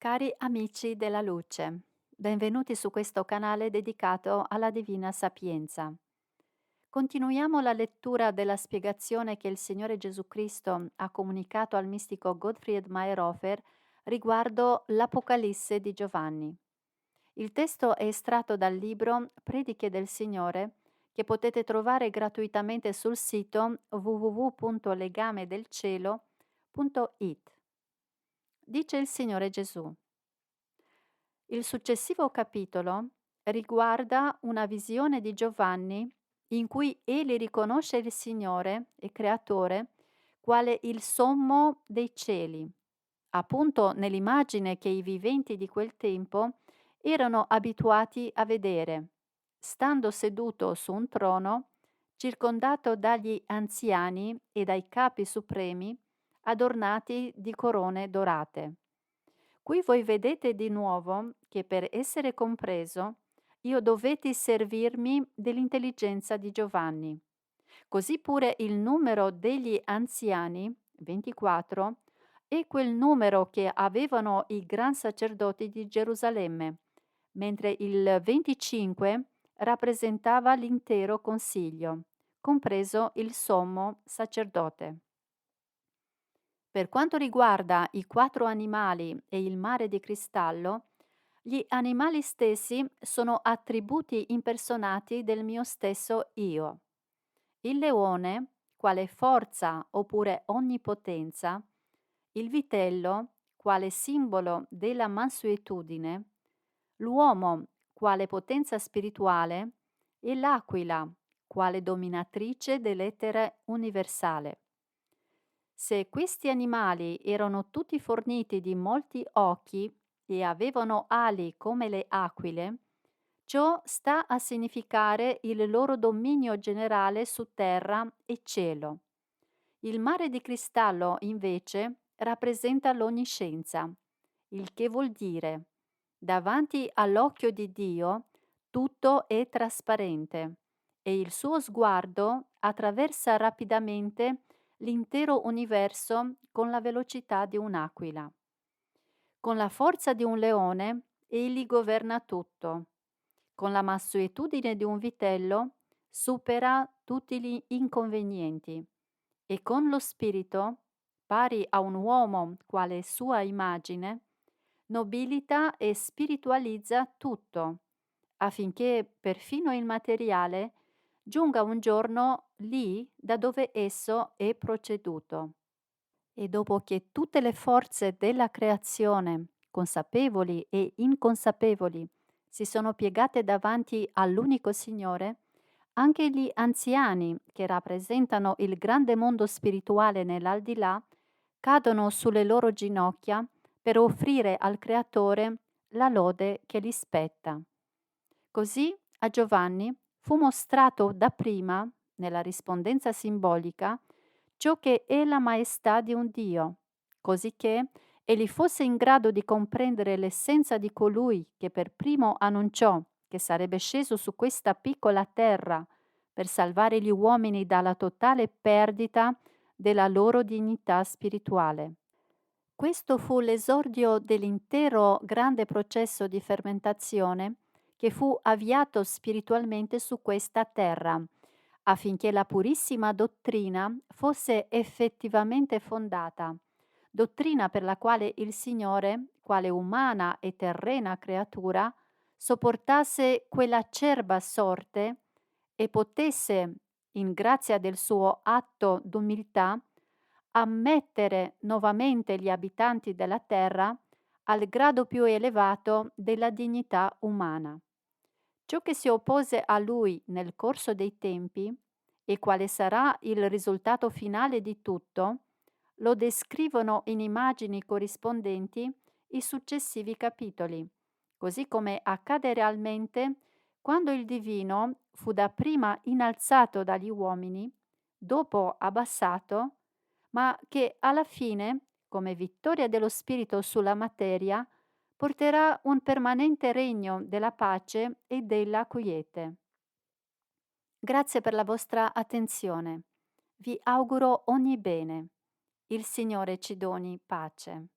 Cari amici della luce, benvenuti su questo canale dedicato alla Divina Sapienza. Continuiamo la lettura della spiegazione che il Signore Gesù Cristo ha comunicato al mistico Gottfried Meyerhofer riguardo l'Apocalisse di Giovanni. Il testo è estratto dal libro Prediche del Signore che potete trovare gratuitamente sul sito www.legamedelcielo.it. Dice il Signore Gesù. Il successivo capitolo riguarda una visione di Giovanni in cui egli riconosce il Signore e Creatore quale il sommo dei cieli, appunto nell'immagine che i viventi di quel tempo erano abituati a vedere, stando seduto su un trono, circondato dagli anziani e dai capi supremi, adornati di corone dorate. Qui voi vedete di nuovo che per essere compreso io dovetti servirmi dell'intelligenza di Giovanni. Così pure il numero degli anziani, 24, è quel numero che avevano i gran sacerdoti di Gerusalemme, mentre il 25 rappresentava l'intero consiglio, compreso il sommo sacerdote. Per quanto riguarda i quattro animali e il mare di cristallo, gli animali stessi sono attributi impersonati del mio stesso io. Il leone, quale forza oppure onnipotenza, il vitello, quale simbolo della mansuetudine, l'uomo, quale potenza spirituale, e l'aquila, quale dominatrice dell'etere universale. Se questi animali erano tutti forniti di molti occhi e avevano ali come le aquile, ciò sta a significare il loro dominio generale su terra e cielo. Il mare di cristallo, invece, rappresenta l'onniscienza, il che vuol dire, davanti all'occhio di Dio, tutto è trasparente e il suo sguardo attraversa rapidamente l'intero universo con la velocità di un'aquila. Con la forza di un leone, egli governa tutto. Con la mansuetudine di un vitello, supera tutti gli inconvenienti. E con lo spirito, pari a un uomo quale sua immagine, nobilita e spiritualizza tutto, affinché perfino il materiale giunga un giorno lì da dove esso è proceduto. E dopo che tutte le forze della creazione, consapevoli e inconsapevoli, si sono piegate davanti all'unico Signore, anche gli anziani, che rappresentano il grande mondo spirituale nell'aldilà, cadono sulle loro ginocchia per offrire al Creatore la lode che gli spetta. Così a Giovanni fu mostrato dapprima, nella rispondenza simbolica, ciò che è la maestà di un Dio, cosicché egli fosse in grado di comprendere l'essenza di colui che per primo annunciò che sarebbe sceso su questa piccola terra per salvare gli uomini dalla totale perdita della loro dignità spirituale. Questo fu l'esordio dell'intero grande processo di fermentazione che fu avviato spiritualmente su questa terra, affinché la purissima dottrina fosse effettivamente fondata, dottrina per la quale il Signore, quale umana e terrena creatura, sopportasse quell'acerba sorte e potesse, in grazia del suo atto d'umiltà, ammettere nuovamente gli abitanti della terra al grado più elevato della dignità umana. Ciò che si oppose a lui nel corso dei tempi e quale sarà il risultato finale di tutto, lo descrivono in immagini corrispondenti i successivi capitoli, così come accade realmente quando il divino fu dapprima innalzato dagli uomini, dopo abbassato, ma che alla fine, come vittoria dello spirito sulla materia, porterà un permanente regno della pace e della quiete. Grazie per la vostra attenzione. Vi auguro ogni bene. Il Signore ci doni pace.